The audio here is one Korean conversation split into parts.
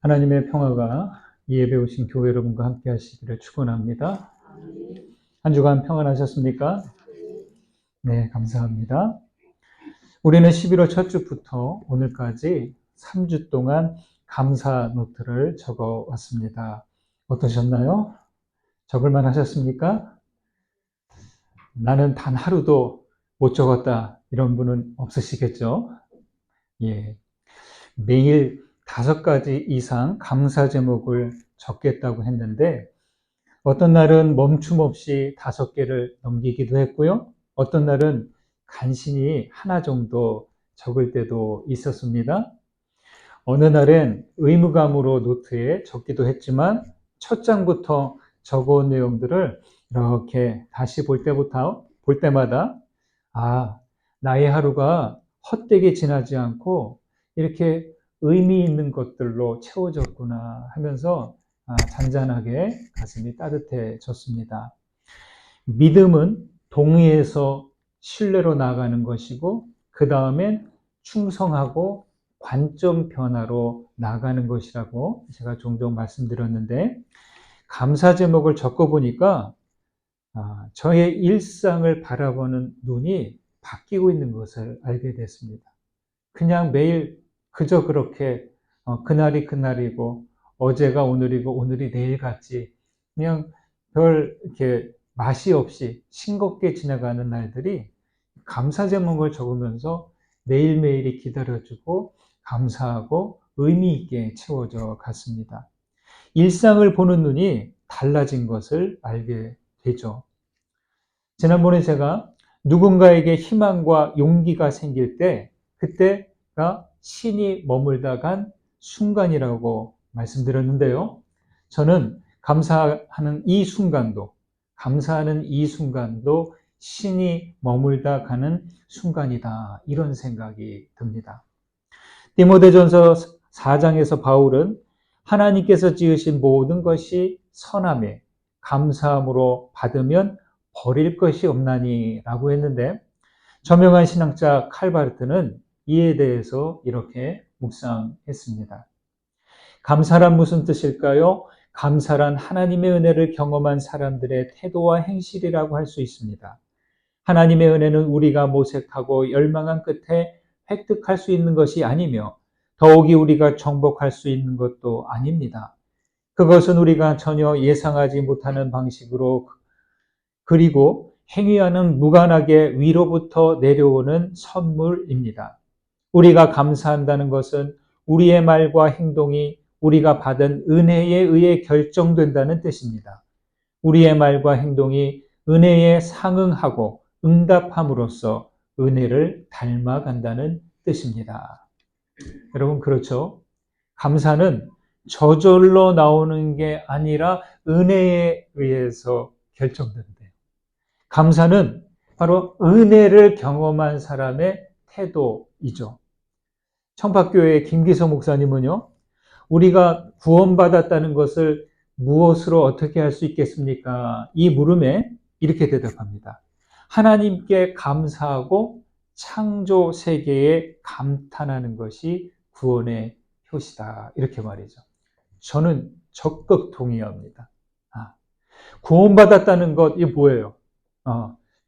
하나님의 평화가 이 예배 오신 교회 여러분과 함께 하시기를 축원합니다. 한 주간 평안하셨습니까? 네, 감사합니다. 우리는 11월 첫 주부터 오늘까지 3주 동안 감사 노트를 적어 왔습니다. 어떠셨나요? 적을만 하셨습니까? 나는 단 하루도 못 적었다. 이런 분은 없으시겠죠? 예. 매일 5가지 이상 감사 제목을 적겠다고 했는데 어떤 날은 멈춤 없이 5개를 넘기기도 했고요. 어떤 날은 간신히 하나 정도 적을 때도 있었습니다. 어느 날은 의무감으로 노트에 적기도 했지만 첫 장부터 적어온 내용들을 이렇게 다시 볼 때마다 나의 하루가 헛되게 지나지 않고 이렇게 의미 있는 것들로 채워졌구나 하면서 잔잔하게 가슴이 따뜻해졌습니다. 믿음은 동의해서 신뢰로 나아가는 것이고 그 다음엔 충성하고 관점 변화로 나아가는 것이라고 제가 종종 말씀드렸는데 감사 제목을 적어보니까 저의 일상을 바라보는 눈이 바뀌고 있는 것을 알게 됐습니다. 그냥 매일 그저 그렇게 그날이 그날이고 어제가 오늘이고 오늘이 내일 같지 그냥 별 이렇게 맛이 없이 싱겁게 지나가는 날들이 감사 제목을 적으면서 매일매일이 기다려주고 감사하고 의미 있게 채워져 갔습니다. 일상을 보는 눈이 달라진 것을 알게 되죠. 지난번에 제가 누군가에게 희망과 용기가 생길 때 그때가 신이 머물다 간 순간이라고 말씀드렸는데요. 저는 감사하는 이 순간도 신이 머물다 가는 순간이다. 이런 생각이 듭니다. 디모데전서 4장에서 바울은 하나님께서 지으신 모든 것이 선함에 감사함으로 받으면 버릴 것이 없나니 라고 했는데 저명한 신학자 칼바르트는 이에 대해서 이렇게 묵상했습니다. 감사란 무슨 뜻일까요? 감사란 하나님의 은혜를 경험한 사람들의 태도와 행실이라고 할 수 있습니다. 하나님의 은혜는 우리가 모색하고 열망한 끝에 획득할 수 있는 것이 아니며 더욱이 우리가 정복할 수 있는 것도 아닙니다. 그것은 우리가 전혀 예상하지 못하는 방식으로 그리고 행위와는 무관하게 위로부터 내려오는 선물입니다. 우리가 감사한다는 것은 우리의 말과 행동이 우리가 받은 은혜에 의해 결정된다는 뜻입니다. 우리의 말과 행동이 은혜에 상응하고 응답함으로써 은혜를 닮아간다는 뜻입니다. 여러분 그렇죠? 감사는 저절로 나오는 게 아니라 은혜에 의해서 결정된대요. 감사는 바로 은혜를 경험한 사람의 태도이죠. 청파교회의 김기서 목사님은요, 우리가 구원받았다는 것을 무엇으로 어떻게 할 수 있겠습니까? 이 물음에 이렇게 대답합니다. 하나님께 감사하고 창조 세계에 감탄하는 것이 구원의 표시다. 이렇게 말이죠. 저는 적극 동의합니다. 구원받았다는 것, 이게 뭐예요?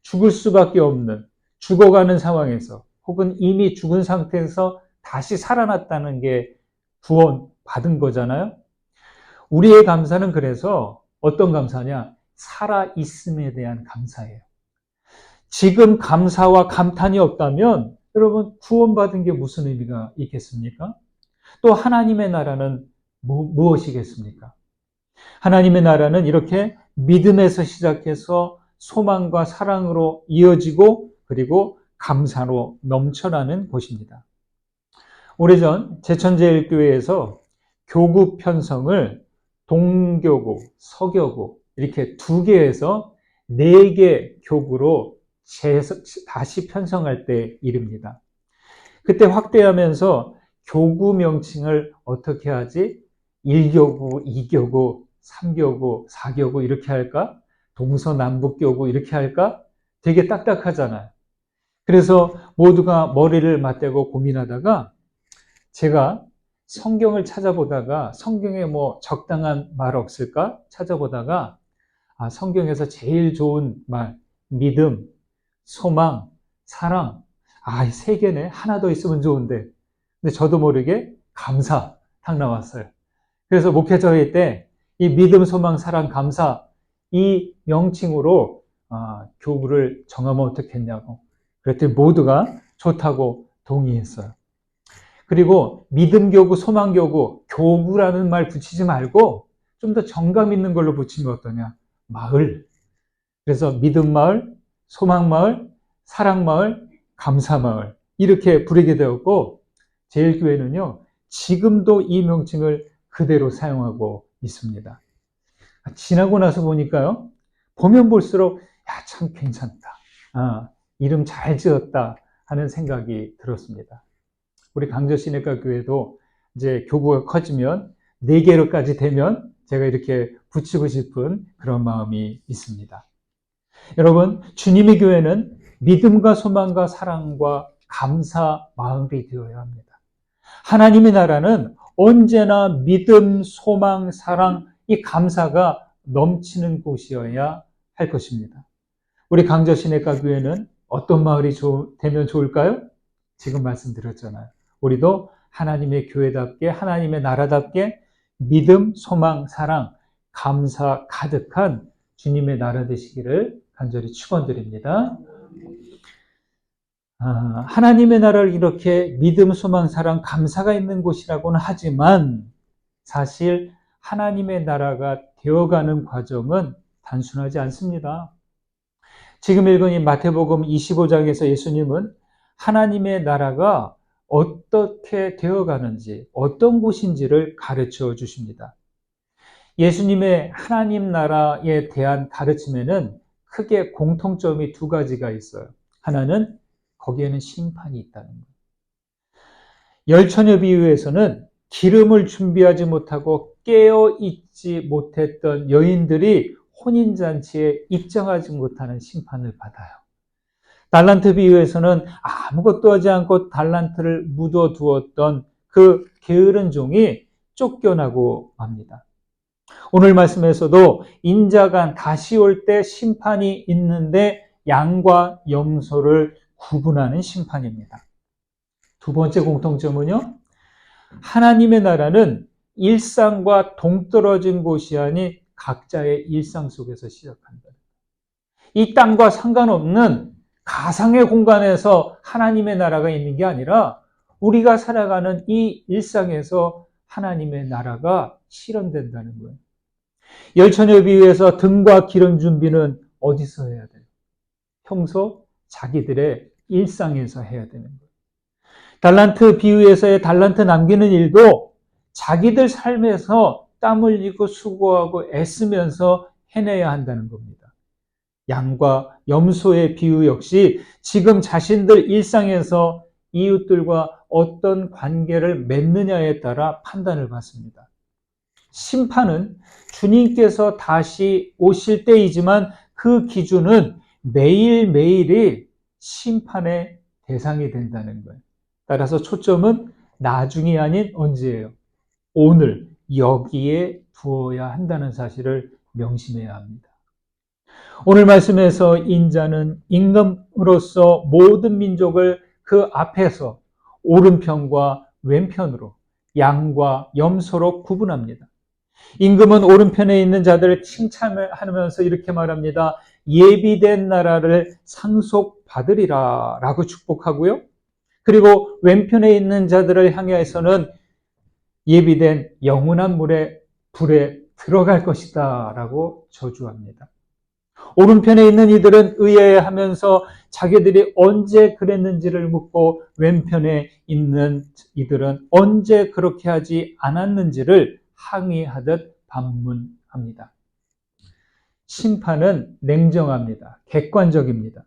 죽을 수밖에 없는, 죽어가는 상황에서 혹은 이미 죽은 상태에서 다시 살아났다는 게 구원 받은 거잖아요. 우리의 감사는 그래서 어떤 감사냐? 살아있음에 대한 감사예요. 지금 감사와 감탄이 없다면 여러분 구원받은 게 무슨 의미가 있겠습니까? 또 하나님의 나라는 무엇이겠습니까? 하나님의 나라는 이렇게 믿음에서 시작해서 소망과 사랑으로 이어지고 그리고 감사로 넘쳐나는 곳입니다. 오래전 제천제일교회에서 교구 편성을 동교구, 서교구 이렇게 2개에서 4개 교구로 다시 편성할 때 일입니다. 그때 확대하면서 교구 명칭을 어떻게 하지? 1교구, 2교구, 3교구, 4교구 이렇게 할까? 동서남북교구 이렇게 할까? 되게 딱딱하잖아요. 그래서 모두가 머리를 맞대고 고민하다가 제가 성경을 찾아보다가 성경에 뭐 적당한 말 없을까 찾아보다가 성경에서 제일 좋은 말 믿음, 소망, 사랑. 이 세 개네. 하나 더 있으면 좋은데. 근데 저도 모르게 감사 딱 나왔어요. 그래서 목회자회 때 이 믿음, 소망, 사랑, 감사 이 명칭으로 교구를 정하면 어떻겠냐고. 그랬더니 모두가 좋다고 동의했어요. 그리고 믿음 교구, 소망 교구, 교구라는 말 붙이지 말고 좀 더 정감 있는 걸로 붙이면 어떠냐? 마을. 그래서 믿음 마을, 소망 마을, 사랑 마을, 감사 마을 이렇게 부르게 되었고 제일교회는요 지금도 이 명칭을 그대로 사용하고 있습니다. 지나고 나서 보니까요 보면 볼수록 참 괜찮다. 이름 잘 지었다 하는 생각이 들었습니다. 우리 강저시내가 교회도 이제 교구가 커지면 4개로까지 되면 제가 이렇게 붙이고 싶은 그런 마음이 있습니다. 여러분, 주님의 교회는 믿음과 소망과 사랑과 감사 마을이 되어야 합니다. 하나님의 나라는 언제나 믿음, 소망, 사랑, 이 감사가 넘치는 곳이어야 할 것입니다. 우리 강저시내가 교회는 어떤 마을이 되면 좋을까요? 지금 말씀드렸잖아요. 우리도 하나님의 교회답게 하나님의 나라답게 믿음, 소망, 사랑, 감사 가득한 주님의 나라 되시기를 간절히 축원드립니다. 하나님의 나라를 이렇게 믿음, 소망, 사랑, 감사가 있는 곳이라고는 하지만 사실 하나님의 나라가 되어가는 과정은 단순하지 않습니다. 지금 읽은 이 마태복음 25장에서 예수님은 하나님의 나라가 어떻게 되어가는지, 어떤 곳인지를 가르쳐 주십니다. 예수님의 하나님 나라에 대한 가르침에는 크게 공통점이 2가지가 있어요. 하나는 거기에는 심판이 있다는 거예요. 열처녀 비유에서는 기름을 준비하지 못하고 깨어있지 못했던 여인들이 혼인잔치에 입장하지 못하는 심판을 받아요. 달란트 비유에서는 아무것도 하지 않고 달란트를 묻어두었던 그 게으른 종이 쫓겨나고 맙니다. 오늘 말씀에서도 인자가 다시 올 때 심판이 있는데 양과 염소를 구분하는 심판입니다. 2번째 공통점은요, 하나님의 나라는 일상과 동떨어진 곳이 아닌 각자의 일상 속에서 시작한다. 이 땅과 상관없는 가상의 공간에서 하나님의 나라가 있는 게 아니라 우리가 살아가는 이 일상에서 하나님의 나라가 실현된다는 거예요. 열처녀 비유에서 등과 기름 준비는 어디서 해야 돼요? 평소 자기들의 일상에서 해야 되는 거예요. 달란트 비유에서의 달란트 남기는 일도 자기들 삶에서 땀 흘리고 수고하고 애쓰면서 해내야 한다는 겁니다. 양과 염소의 비유 역시 지금 자신들 일상에서 이웃들과 어떤 관계를 맺느냐에 따라 판단을 받습니다. 심판은 주님께서 다시 오실 때이지만 그 기준은 매일매일이 심판의 대상이 된다는 거예요. 따라서 초점은 나중이 아닌 언제예요? 오늘 여기에 두어야 한다는 사실을 명심해야 합니다. 오늘 말씀에서 인자는 임금으로서 모든 민족을 그 앞에서 오른편과 왼편으로 양과 염소로 구분합니다. 임금은 오른편에 있는 자들을 칭찬하면서 이렇게 말합니다. 예비된 나라를 상속받으리라 라고 축복하고요. 그리고 왼편에 있는 자들을 향해서는 예비된 영원한 불에 들어갈 것이다 라고 저주합니다. 오른편에 있는 이들은 의아해하면서 자기들이 언제 그랬는지를 묻고 왼편에 있는 이들은 언제 그렇게 하지 않았는지를 항의하듯 반문합니다. 심판은 냉정합니다. 객관적입니다.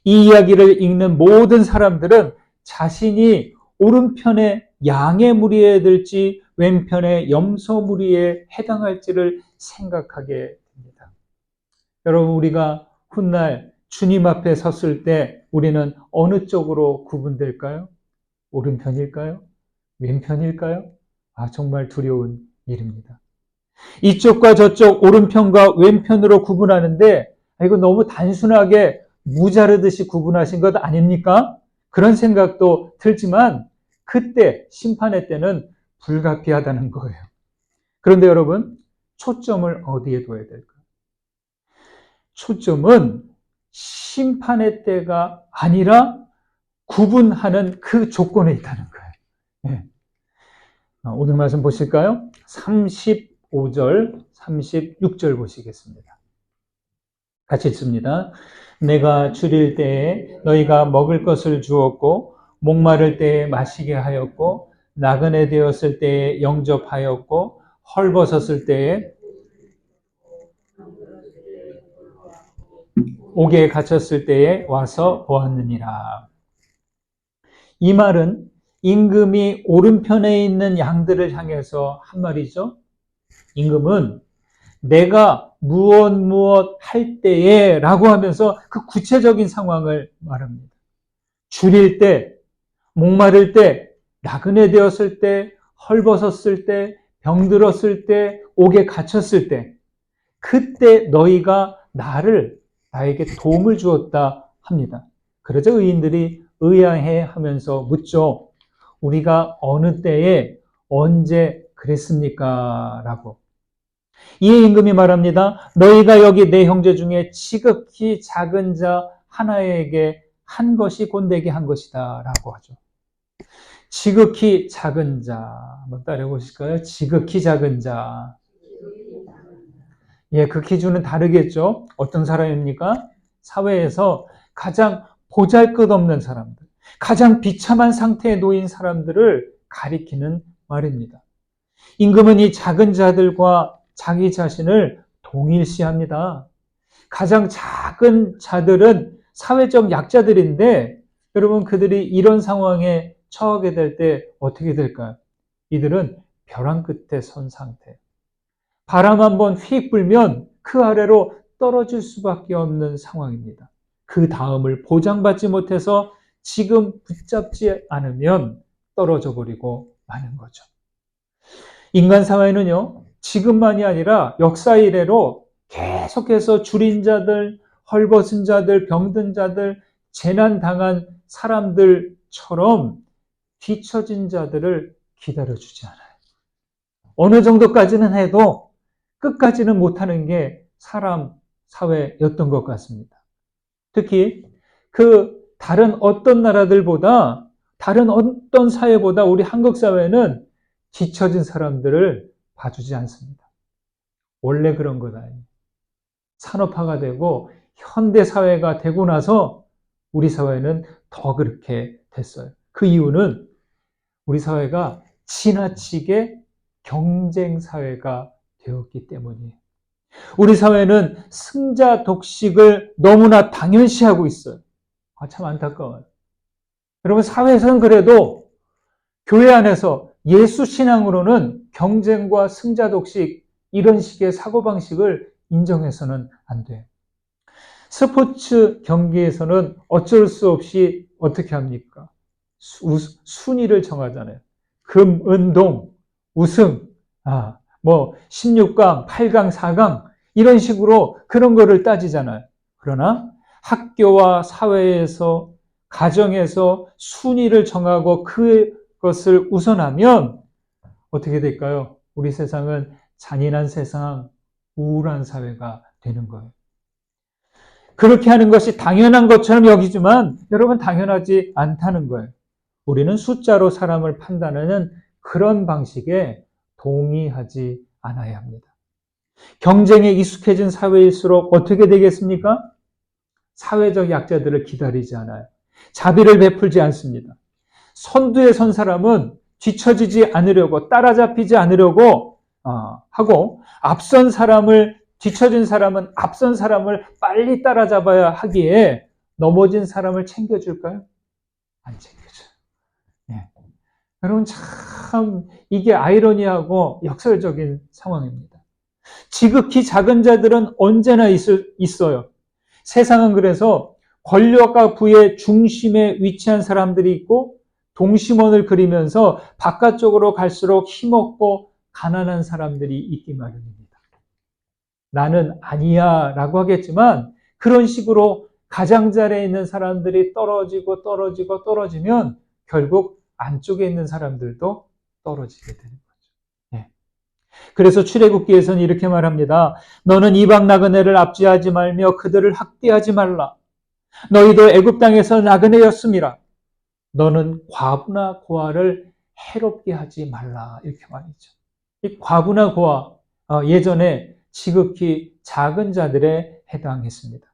이 이야기를 읽는 모든 사람들은 자신이 오른편에 양의 무리에 들지 왼편에 염소 무리에 해당할지를 생각하게 됩니다. 여러분, 우리가 훗날 주님 앞에 섰을 때 우리는 어느 쪽으로 구분될까요? 오른편일까요? 왼편일까요? 정말 두려운 일입니다. 이쪽과 저쪽 오른편과 왼편으로 구분하는데 이거 너무 단순하게 무자르듯이 구분하신 것 아닙니까? 그런 생각도 들지만 그때 심판의 때는 불가피하다는 거예요. 그런데 여러분, 초점을 어디에 둬야 될까요? 초점은 심판의 때가 아니라 구분하는 그 조건에 있다는 거예요. 네. 오늘 말씀 보실까요? 35절, 36절 보시겠습니다. 같이 읽습니다. 내가 줄일 때에 너희가 먹을 것을 주었고 목마를 때에 마시게 하였고 나그네 되었을 때에 영접하였고 헐벗었을 때에 옥에 갇혔을 때에 와서 보았느니라. 이 말은 임금이 오른편에 있는 양들을 향해서 한 말이죠. 임금은 내가 무엇 할 때에 라고 하면서 그 구체적인 상황을 말합니다. 줄일 때, 목마를 때, 나그네 되었을 때, 헐벗었을 때, 병들었을 때, 옥에 갇혔을 때, 그때 너희가 나에게 도움을 주었다 합니다. 그러자 의인들이 의아해 하면서 묻죠. 우리가 어느 때에 언제 그랬습니까? 라고. 이에 임금이 말합니다. 너희가 여기 내 형제 중에 지극히 작은 자 하나에게 한 것이 곤대게 한 것이다 라고 하죠. 지극히 작은 자, 한번 따라해 보실까요? 지극히 작은 자. 그 기준은 다르겠죠. 어떤 사람입니까? 사회에서 가장 보잘것없는 사람들, 가장 비참한 상태에 놓인 사람들을 가리키는 말입니다. 임금은 이 작은 자들과 자기 자신을 동일시합니다. 가장 작은 자들은 사회적 약자들인데 여러분 그들이 이런 상황에 처하게 될 때 어떻게 될까요? 이들은 벼랑 끝에 선 상태. 바람 한번 휙 불면 그 아래로 떨어질 수밖에 없는 상황입니다. 그 다음을 보장받지 못해서 지금 붙잡지 않으면 떨어져 버리고 마는 거죠. 인간 사회는요, 지금만이 아니라 역사 이래로 계속해서 줄인 자들, 헐벗은 자들, 병든 자들, 재난당한 사람들처럼 뒤처진 자들을 기다려주지 않아요. 어느 정도까지는 해도 끝까지는 못하는 게 사람 사회였던 것 같습니다. 특히 그 다른 어떤 나라들보다 다른 어떤 사회보다 우리 한국 사회는 뒤처진 사람들을 봐주지 않습니다. 원래 그런 것 아니에요. 산업화가 되고 현대 사회가 되고 나서 우리 사회는 더 그렇게 됐어요. 그 이유는 우리 사회가 지나치게 경쟁 사회가 되었기 때문이에요. 우리 사회는 승자 독식을 너무나 당연시하고 있어요. 참 안타까워요. 여러분 사회에서는 그래도 교회 안에서 예수 신앙으로는 경쟁과 승자 독식 이런 식의 사고방식을 인정해서는 안 돼요. 스포츠 경기에서는 어쩔 수 없이 어떻게 합니까? 순위를 정하잖아요. 금, 은, 동, 우승, 16강, 8강, 4강 이런 식으로 그런 거를 따지잖아요. 그러나 학교와 사회에서 가정에서 순위를 정하고 그것을 우선하면 어떻게 될까요? 우리 세상은 잔인한 세상, 우울한 사회가 되는 거예요. 그렇게 하는 것이 당연한 것처럼 여기지만 여러분 당연하지 않다는 거예요. 우리는 숫자로 사람을 판단하는 그런 방식에 동의하지 않아야 합니다. 경쟁에 익숙해진 사회일수록 어떻게 되겠습니까? 사회적 약자들을 기다리지 않아요. 자비를 베풀지 않습니다. 선두에 선 사람은 뒤처지지 않으려고 따라잡히지 않으려고 하고 뒤처진 사람은 앞선 사람을 빨리 따라잡아야 하기에 넘어진 사람을 챙겨줄까요? 안 챙겨줘요. 네. 여러분 참 이게 아이러니하고 역설적인 상황입니다. 지극히 작은 자들은 언제나 있어요. 세상은 그래서 권력과 부의 중심에 위치한 사람들이 있고 동심원을 그리면서 바깥쪽으로 갈수록 힘없고 가난한 사람들이 있기 마련입니다. 나는 아니야 라고 하겠지만 그런 식으로 가장자리에 있는 사람들이 떨어지면 결국 안쪽에 있는 사람들도 떨어지게 되는 거죠. 네. 그래서 출애굽기에서는 이렇게 말합니다. 너는 이방 나그네를 압제하지 말며 그들을 학대하지 말라. 너희도 애굽 땅에서 나그네였음이라. 너는 과부나 고아를 해롭게 하지 말라. 이렇게 말이죠. 이 과부나 고아, 예전에 지극히 작은 자들에 해당했습니다.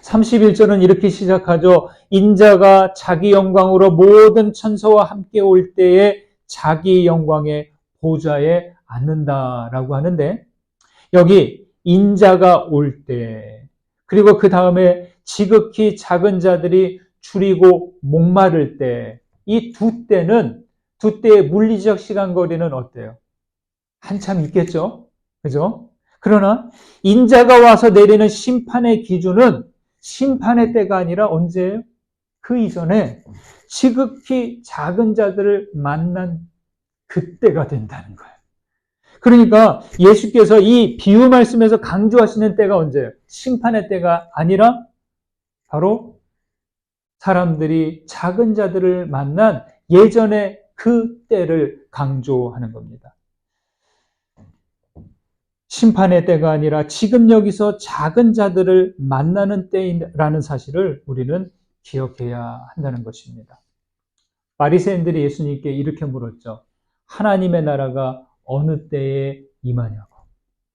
31절은 이렇게 시작하죠. 인자가 자기 영광으로 모든 천사와 함께 올 때에 자기 영광의 보좌에 앉는다라고 하는데 여기 인자가 올 때 그리고 그 다음에 지극히 작은 자들이 줄이고 목마를 때 이 두 때의 물리적 시간거리는 어때요? 한참 있겠죠? 그죠? 그러나 인자가 와서 내리는 심판의 기준은 심판의 때가 아니라 언제예요? 그 이전에 지극히 작은 자들을 만난 그때가 된다는 거예요. 그러니까 예수께서 이 비유 말씀에서 강조하시는 때가 언제예요? 심판의 때가 아니라 바로 사람들이 작은 자들을 만난 예전의 그 때를 강조하는 겁니다. 심판의 때가 아니라 지금 여기서 작은 자들을 만나는 때라는 사실을 우리는 기억해야 한다는 것입니다. 바리새인들이 예수님께 이렇게 물었죠. 하나님의 나라가 어느 때에 임하냐고.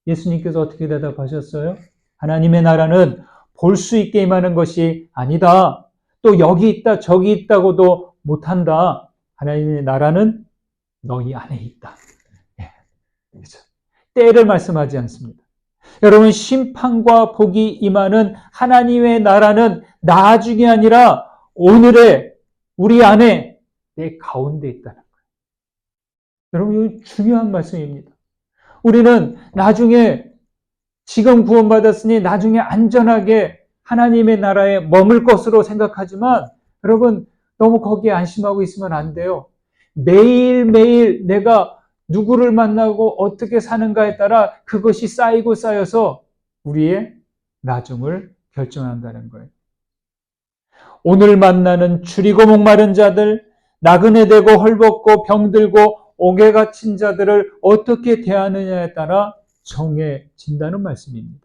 예수님께서 어떻게 대답하셨어요? 하나님의 나라는 볼 수 있게 임하는 것이 아니다. 또 여기 있다 저기 있다고도 못한다. 하나님의 나라는 너희 안에 있다. 예. 그렇죠. 때를 말씀하지 않습니다. 여러분 심판과 복이 임하는 하나님의 나라는 나중이 아니라 오늘의 우리 안에 내 가운데 있다는 거예요. 여러분 이거 중요한 말씀입니다. 우리는 나중에 지금 구원받았으니 나중에 안전하게 하나님의 나라에 머물 것으로 생각하지만 여러분 너무 거기에 안심하고 있으면 안 돼요. 매일매일 내가 누구를 만나고 어떻게 사는가에 따라 그것이 쌓이고 쌓여서 우리의 나중을 결정한다는 거예요. 오늘 만나는 줄이고 목마른 자들, 나그네 되고 헐벗고 병들고 옥에 갇힌 자들을 어떻게 대하느냐에 따라 정해진다는 말씀입니다.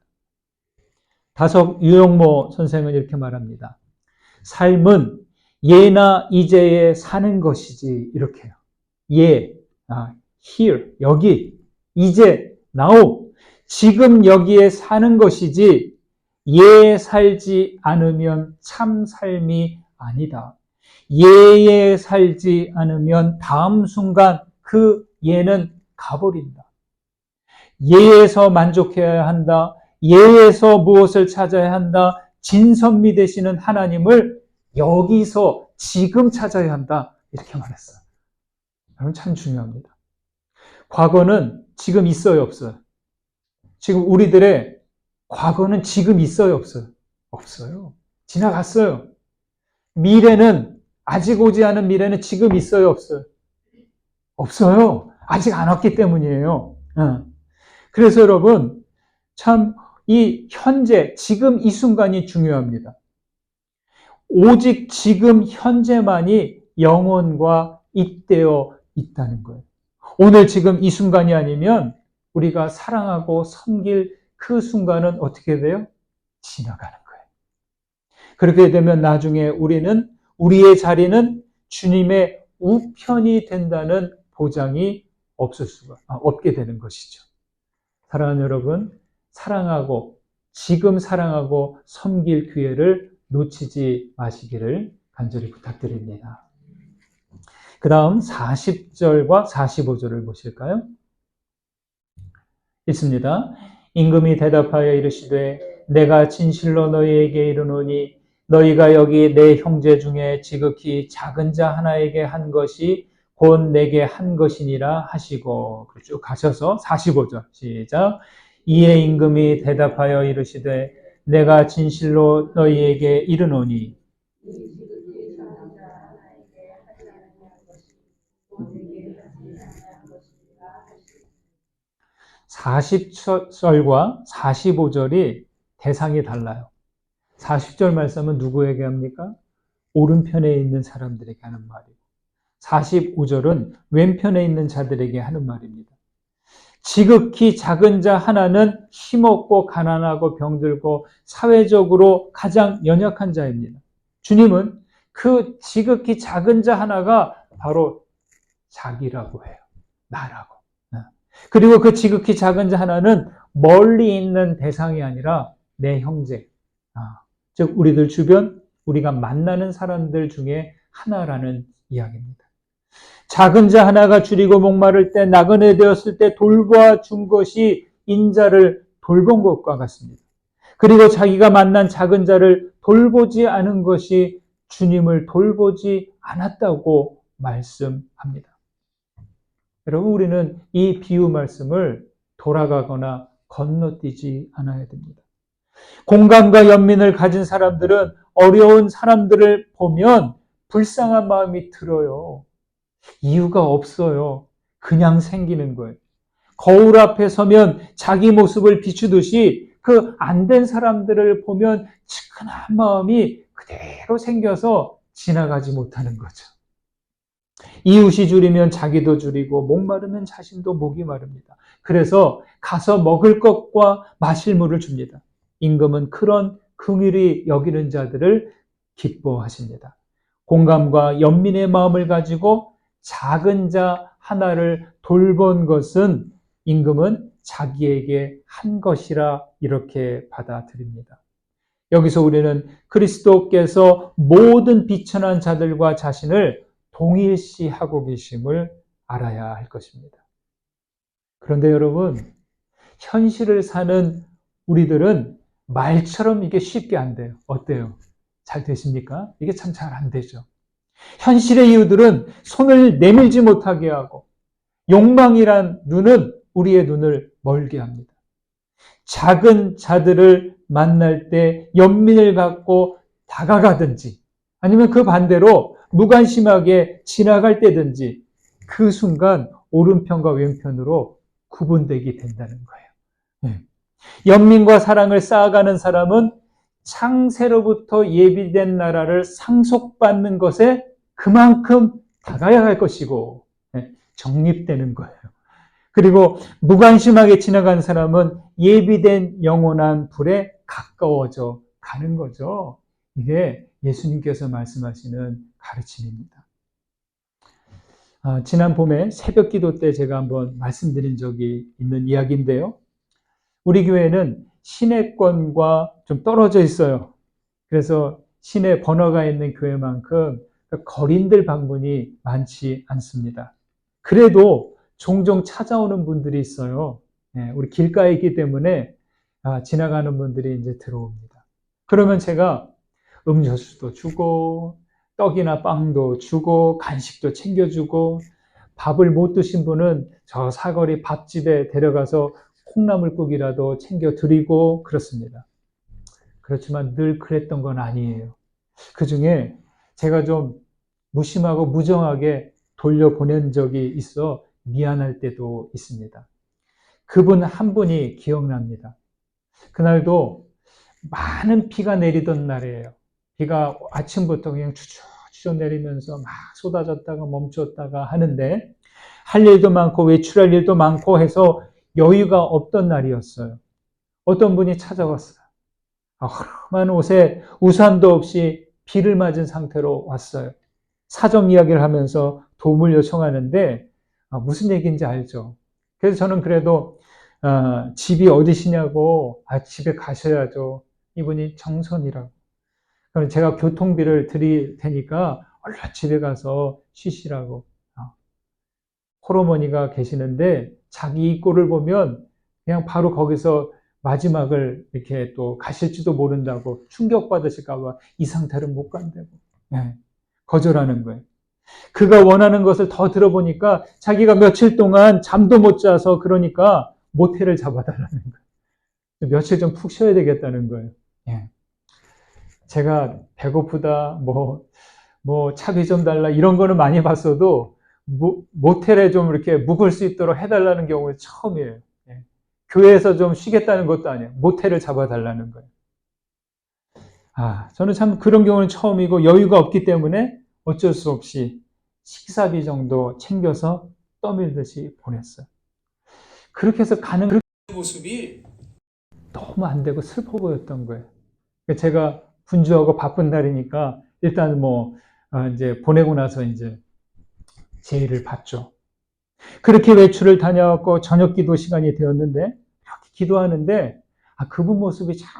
다석 유영모 선생은 이렇게 말합니다. 삶은 예나 이제에 사는 것이지 이렇게요. here, 여기, 이제, now, 지금 여기에 사는 것이지 예 살지 않으면 참 삶이 아니다. 예에 살지 않으면 다음 순간 그 예는 가버린다. 예에서 만족해야 한다. 예에서 무엇을 찾아야 한다. 진선미 되시는 하나님을 여기서 지금 찾아야 한다. 이렇게 말했어요. 여러분 참 중요합니다. 과거는 지금 있어요, 없어요? 지금 우리들의 과거는 지금 있어요, 없어요? 없어요. 지나갔어요. 미래는 아직 오지 않은 미래는 지금 있어요, 없어요? 없어요. 아직 안 왔기 때문이에요. 그래서 여러분 참 이 현재, 지금 이 순간이 중요합니다. 오직 지금 현재만이 영원과 잇대어 있다는 거예요. 오늘 지금 이 순간이 아니면 우리가 사랑하고 섬길 그 순간은 어떻게 돼요? 지나가는 거예요. 그렇게 되면 나중에 우리의 자리는 주님의 우편이 된다는 보장이 없게 되는 것이죠. 사랑하는 여러분, 지금 사랑하고 섬길 기회를 놓치지 마시기를 간절히 부탁드립니다. 그 다음 40절과 45절을 보실까요? 있습니다. 임금이 대답하여 이르시되 내가 진실로 너희에게 이르노니 너희가 여기 내 형제 중에 지극히 작은 자 하나에게 한 것이 곧 내게 한 것이니라 하시고 쭉 가셔서 45절 시작. 이에 임금이 대답하여 이르시되 내가 진실로 너희에게 이르노니 40절과 45절이 대상이 달라요. 40절 말씀은 누구에게 합니까? 오른편에 있는 사람들에게 하는 말이고, 45절은 왼편에 있는 자들에게 하는 말입니다. 지극히 작은 자 하나는 힘없고 가난하고 병들고 사회적으로 가장 연약한 자입니다. 주님은 그 지극히 작은 자 하나가 바로 자기라고 해요. 나라고. 그리고 그 지극히 작은 자 하나는 멀리 있는 대상이 아니라 내 형제, 즉 우리들 주변, 우리가 만나는 사람들 중에 하나라는 이야기입니다. 작은 자 하나가 줄이고 목마를 때 나그네 되었을 때 돌보아준 것이 인자를 돌본 것과 같습니다. 그리고 자기가 만난 작은 자를 돌보지 않은 것이 주님을 돌보지 않았다고 말씀합니다. 여러분, 우리는 이 비유 말씀을 돌아가거나 건너뛰지 않아야 됩니다. 공감과 연민을 가진 사람들은 어려운 사람들을 보면 불쌍한 마음이 들어요. 이유가 없어요. 그냥 생기는 거예요. 거울 앞에 서면 자기 모습을 비추듯이 그 안 된 사람들을 보면 측은한 마음이 그대로 생겨서 지나가지 못하는 거죠. 이웃이 줄이면 자기도 줄이고 목마르면 자신도 목이 마릅니다. 그래서 가서 먹을 것과 마실 물을 줍니다. 임금은 그런 긍휼히 여기는 자들을 기뻐하십니다. 공감과 연민의 마음을 가지고 작은 자 하나를 돌본 것은 임금은 자기에게 한 것이라 이렇게 받아들입니다. 여기서 우리는 그리스도께서 모든 비천한 자들과 자신을 동일시하고 계심을 알아야 할 것입니다. 그런데 여러분, 현실을 사는 우리들은 말처럼 이게 쉽게 안 돼요. 어때요? 잘 되십니까? 이게 참 잘 안 되죠. 현실의 이유들은 손을 내밀지 못하게 하고 욕망이란 눈은 우리의 눈을 멀게 합니다. 작은 자들을 만날 때 연민을 갖고 다가가든지 아니면 그 반대로 무관심하게 지나갈 때든지 그 순간 오른편과 왼편으로 구분되게 된다는 거예요. 연민과 사랑을 쌓아가는 사람은 창세로부터 예비된 나라를 상속받는 것에 그만큼 다가야 할 것이고 정립되는 거예요. 그리고 무관심하게 지나간 사람은 예비된 영원한 불에 가까워져 가는 거죠. 이게 예수님께서 말씀하시는 가르침입니다. 지난 봄에 새벽 기도 때 제가 한번 말씀드린 적이 있는 이야기인데요. 우리 교회는 시내권과 좀 떨어져 있어요. 그래서 시내 번화가 있는 교회만큼 거린들 방문이 많지 않습니다. 그래도 종종 찾아오는 분들이 있어요. 우리 길가에 있기 때문에 지나가는 분들이 이제 들어옵니다. 그러면 제가 음료수도 주고 떡이나 빵도 주고 간식도 챙겨주고 밥을 못 드신 분은 저 사거리 밥집에 데려가서 콩나물국이라도 챙겨드리고 그렇습니다. 그렇지만 늘 그랬던 건 아니에요. 그중에 제가 좀 무심하고 무정하게 돌려보낸 적이 있어 미안할 때도 있습니다. 그분 한 분이 기억납니다. 그날도 많은 비가 내리던 날이에요. 비가 아침부터 그냥 추적추적 내리면서 막 쏟아졌다가 멈췄다가 하는데 할 일도 많고 외출할 일도 많고 해서 여유가 없던 날이었어요. 어떤 분이 찾아왔어요. 험한 옷에 우산도 없이 비를 맞은 상태로 왔어요. 사정 이야기를 하면서 도움을 요청하는데 무슨 얘기인지 알죠. 그래서 저는 그래도 집이 어디시냐고 집에 가셔야죠. 이분이 정선이라고. 그럼 제가 교통비를 드릴 테니까 얼른 집에 가서 쉬시라고. 홀어머니가 계시는데 자기 이 꼴을 보면 그냥 바로 거기서 마지막을 이렇게 또 가실지도 모른다고 충격받으실까 봐 이 상태로 못 간다고 거절하는 거예요. 그가 원하는 것을 더 들어보니까 자기가 며칠 동안 잠도 못 자서 그러니까 모텔을 잡아달라는 거예요. 며칠 좀 푹 쉬어야 되겠다는 거예요. 제가 배고프다, 차비 좀 달라 이런 거는 많이 봤어도 모텔에 좀 이렇게 묵을 수 있도록 해달라는 경우가 처음이에요. 교회에서 좀 쉬겠다는 것도 아니에요. 모텔을 잡아달라는 거예요. 저는 참 그런 경우는 처음이고 여유가 없기 때문에 어쩔 수 없이 식사비 정도 챙겨서 떠밀듯이 보냈어요. 그렇게 해서 가는 그 모습이 너무 안 되고 슬퍼 보였던 거예요. 제가 분주하고 바쁜 날이니까 일단 이제 보내고 나서 이제 제의를 받죠. 그렇게 외출을 다녀왔고 저녁 기도 시간이 되었는데 이렇게 기도하는데 그분 모습이 자꾸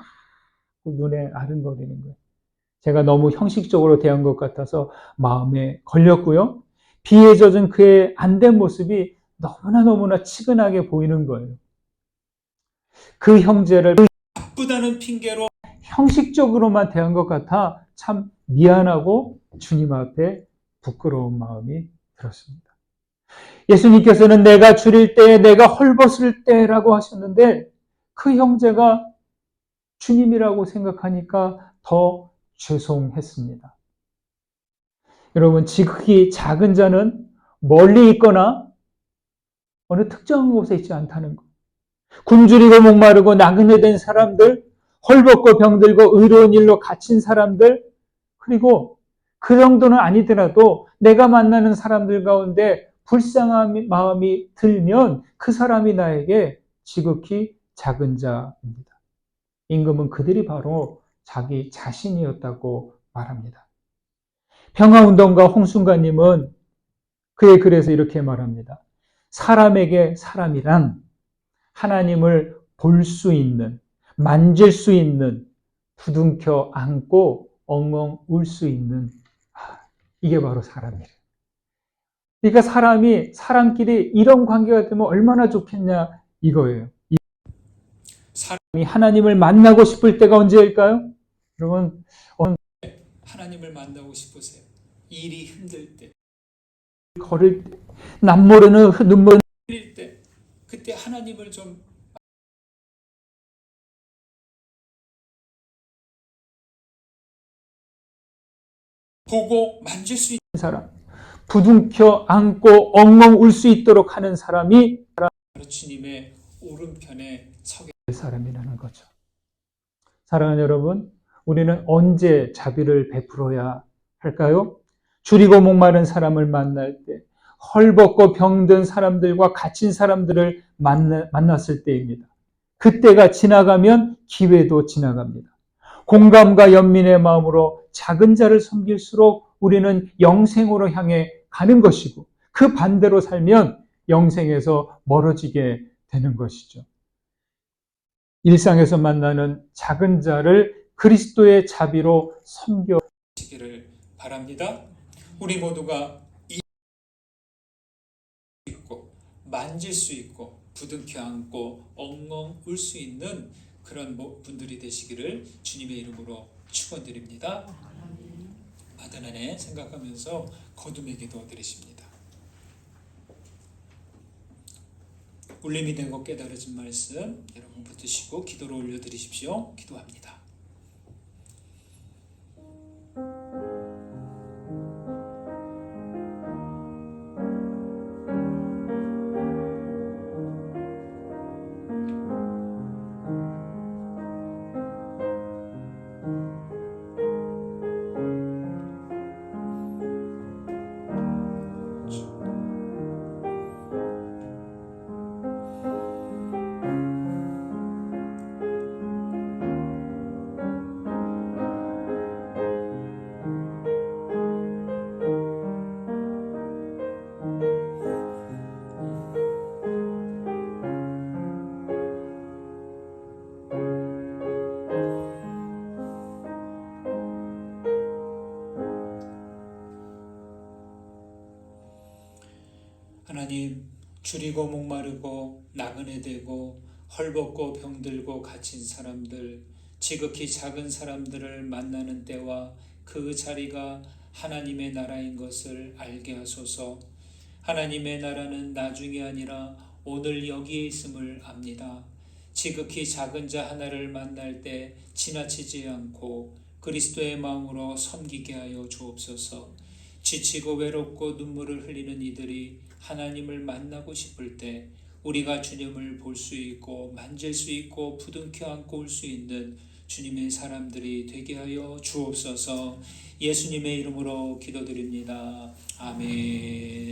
눈에 아른거리는 거예요. 제가 너무 형식적으로 대한 것 같아서 마음에 걸렸고요. 비에 젖은 그의 안된 모습이 너무나 치근하게 보이는 거예요. 그 형제를 바쁘다는 핑계로 형식적으로만 대한 것 같아 참 미안하고 주님 앞에 부끄러운 마음이 들었습니다. 예수님께서는 내가 줄일 때, 내가 헐벗을 때라고 하셨는데 그 형제가 주님이라고 생각하니까 더 죄송했습니다. 여러분, 지극히 작은 자는 멀리 있거나 어느 특정한 곳에 있지 않다는 것. 굶주리고 목마르고 나그네 된 사람들, 헐벗고 병들고 의로운 일로 갇힌 사람들, 그리고 그 정도는 아니더라도 내가 만나는 사람들 가운데 불쌍한 마음이 들면 그 사람이 나에게 지극히 작은 자입니다. 임금은 그들이 바로 자기 자신이었다고 말합니다. 평화운동가 홍순가님은 그의 글에서 이렇게 말합니다. 사람에게 사람이란 하나님을 볼 수 있는, 만질 수 있는, 부둥켜 안고 엉엉 울 수 있는, 이게 바로 사람이에요. 그러니까 사람끼리 이런 관계가 되면 얼마나 좋겠냐 이거예요. 사람이 하나님을 만나고 싶을 때가 언제일까요? 여러분, 하나님을 만나고 싶으세요? 일이 힘들 때, 걸을 때, 남모르는 눈물 흘릴 때, 그때 하나님을 좀 보고 만질 수 있는 사람, 부둥켜 안고 엉엉 울 수 있도록 하는 사람이 주님의 오른편에 서게 될 사람이라는 거죠. 사랑하는 여러분, 우리는 언제 자비를 베풀어야 할까요? 줄이고 목마른 사람을 만날 때, 헐벗고 병든 사람들과 갇힌 사람들을 만났을 때입니다. 그때가 지나가면 기회도 지나갑니다. 공감과 연민의 마음으로 작은 자를 섬길수록 우리는 영생으로 향해 가는 것이고 그 반대로 살면 영생에서 멀어지게 되는 것이죠. 일상에서 만나는 작은 자를 그리스도의 자비로 섬겨주시기를 바랍니다. 우리 모두가 있고 만질 수 있고 부둥켜 안고 엉엉 울 수 있는 그런 분들이 되시기를 주님의 이름으로 축원드립니다. 받은 은혜 생각하면서 거듭의 기도 드리십니다. 울림이 되고 깨달아진 말씀 여러분 붙드시고 기도로 올려드리십시오. 기도합니다. 하나님, 줄이고 목마르고 나그네 되고 헐벗고 병들고 갇힌 사람들, 지극히 작은 사람들을 만나는 때와 그 자리가 하나님의 나라인 것을 알게 하소서. 하나님의 나라는 나중이 아니라 오늘 여기에 있음을 압니다. 지극히 작은 자 하나를 만날 때 지나치지 않고 그리스도의 마음으로 섬기게 하여 주옵소서. 지치고 외롭고 눈물을 흘리는 이들이 하나님을 만나고 싶을 때 우리가 주님을 볼 수 있고 만질 수 있고 부둥켜 안고 올 수 있는 주님의 사람들이 되게 하여 주옵소서. 예수님의 이름으로 기도드립니다. 아멘.